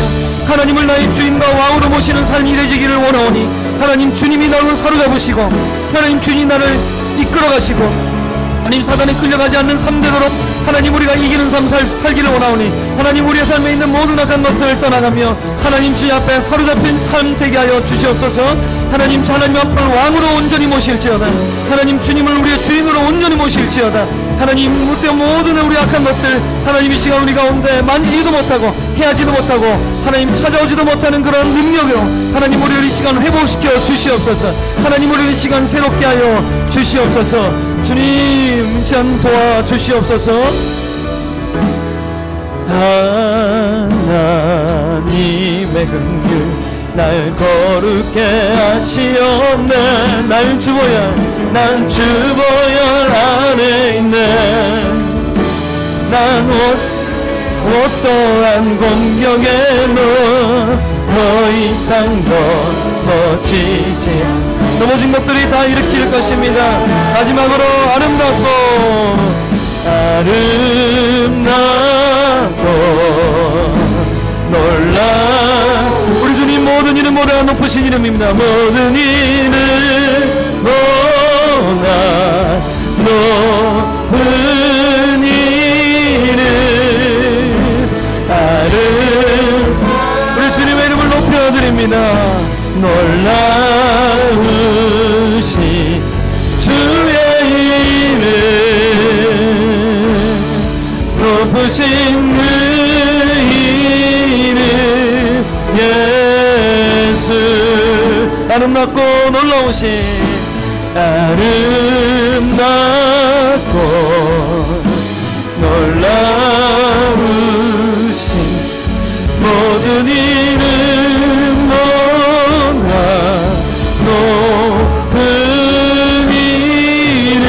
하나님을 나의 주인과 왕으로 모시는 삶이 되기를 원하오니 하나님, 주님이 나를 사로잡으시고 하나님, 주님이 나를 이끌어가시고 하나님, 사단에 끌려가지 않는 삶 되도록 하나님, 우리가 이기는 삶 살기를 원하오니 하나님, 우리의 삶에 있는 모든 악한 것들을 떠나가며 하나님, 주님 앞에 사로잡힌 삶 되게 하여 주시옵소서. 하나님, 하나님 앞을 왕으로 온전히 모실지어다. 하나님, 주님을 우리의 주인으로 온전히 모실지어다. 하나님, 모든 우리 악한 것들 하나님, 이 시간 우리 가운데 만지지도 못하고 해하지도 못하고 하나님, 찾아오지도 못하는 그런 능력으로 하나님, 우리를 이 시간 회복시켜 주시옵소서. 하나님, 우리를 이 시간 새롭게 하여 주시옵소서. 주님, 참 도와주시옵소서. 하나님의 긍휼 날 거룩게 하시옵네. 난 주보혈 안에 있네. 난 어떠한 공경에도 더 이상 넘어지지 넘어진 것들이 다 일으킬 것입니다. 마지막으로 아름답고 놀라 우리 주님 모든 이름보다 높으신 이름입니다. 모든 이름보다 높은 이름 우리 주님의 이름을 높여드립니다. 놀라우신 주의 이름 높으신 그 이름 예수 아름답고 놀라우신 아름답고 놀라우신 모든 이름보다 높은 이름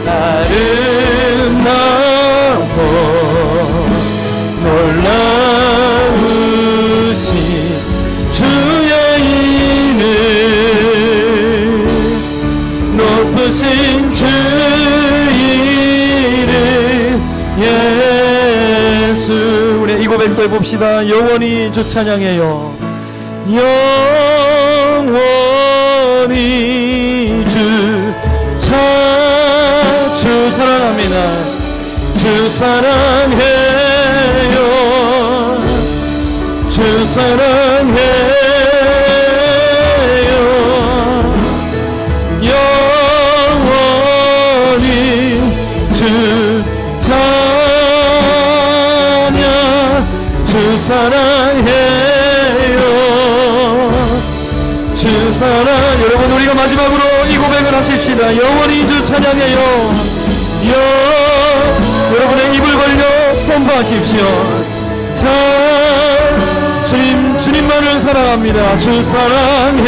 아름답고 놀라우신 주의 이름 높으신 주 이름 예수. 우리 이 고백도 해봅시다. 영원히 주 찬양해요. 영원히 주 사랑합니다. 주 사랑해요. 주 사랑해요. 영원히 주 찬양. 주 사랑해요. 주 사랑. 여러분, 우리가 마지막으로 이 고백을 합시다. 영원히 주 찬양해요. 여러분의 입을 벌려 선포하십시오. 주님만을 사랑합니다. 주 사랑해요.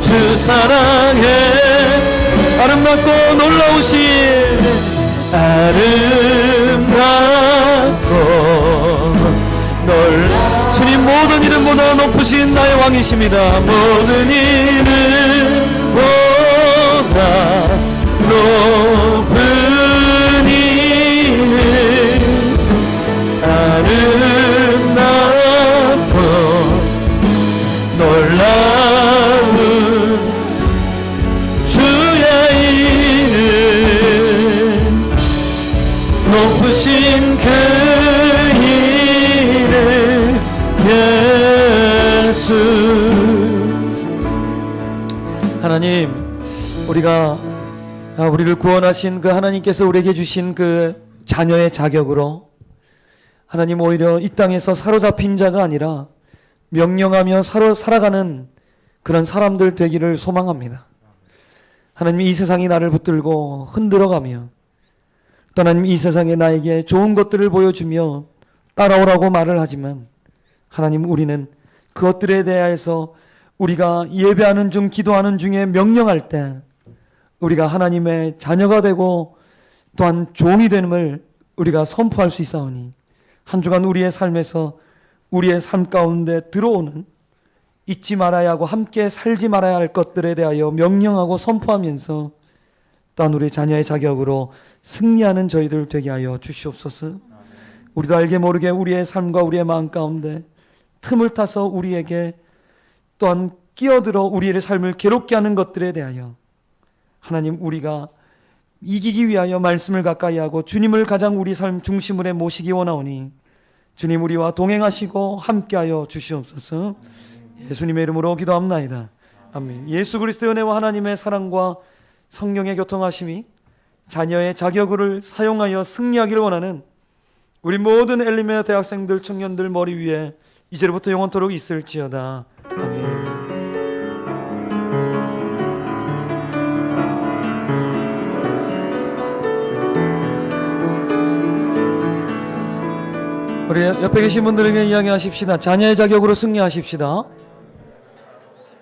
주 사랑해. 아름답고 놀라우신 아름답고 주님 모든 이름보다 높으신 나의 왕이십니다. 모든 이름보다 높은 이름 아름답고 놀라운 주의 이름 높으신 그 이름 예수. 하나님, 우리를 구원하신 그 하나님께서 우리에게 주신 그 자녀의 자격으로 하나님, 오히려 이 땅에서 사로잡힌 자가 아니라 명령하며 살아가는 그런 사람들 되기를 소망합니다. 하나님, 이 세상이 나를 붙들고 흔들어가며 또 하나님, 이 세상에 나에게 좋은 것들을 보여주며 따라오라고 말을 하지만 하나님, 우리는 그것들에 대해서 우리가 예배하는 중 기도하는 중에 명령할 때 우리가 하나님의 자녀가 되고 또한 종이 됨을 우리가 선포할 수 있사오니 한 주간 우리의 삶에서 우리의 삶 가운데 들어오는 잊지 말아야 하고 함께 살지 말아야 할 것들에 대하여 명령하고 선포하면서 또한 우리 자녀의 자격으로 승리하는 저희들 되게 하여 주시옵소서. 우리도 알게 모르게 우리의 삶과 우리의 마음 가운데 틈을 타서 우리에게 또한 끼어들어 우리의 삶을 괴롭게 하는 것들에 대하여 하나님, 우리가 이기기 위하여 말씀을 가까이 하고 주님을 가장 우리 삶 중심으로 모시기 원하오니 주님, 우리와 동행하시고 함께하여 주시옵소서. 예수님의 이름으로 기도합나이다. 아멘. 예수 그리스도의 은혜와 하나님의 사랑과 성령의 교통하심이 자녀의 자격을 사용하여 승리하기를 원하는 우리 모든 엘리메아 대학생들, 청년들 머리 위에 이제부터 영원토록 있을지어다. 아멘. 우리 옆에 계신 분들에게 이야기하십시다. 자녀의 자격으로 승리하십시다.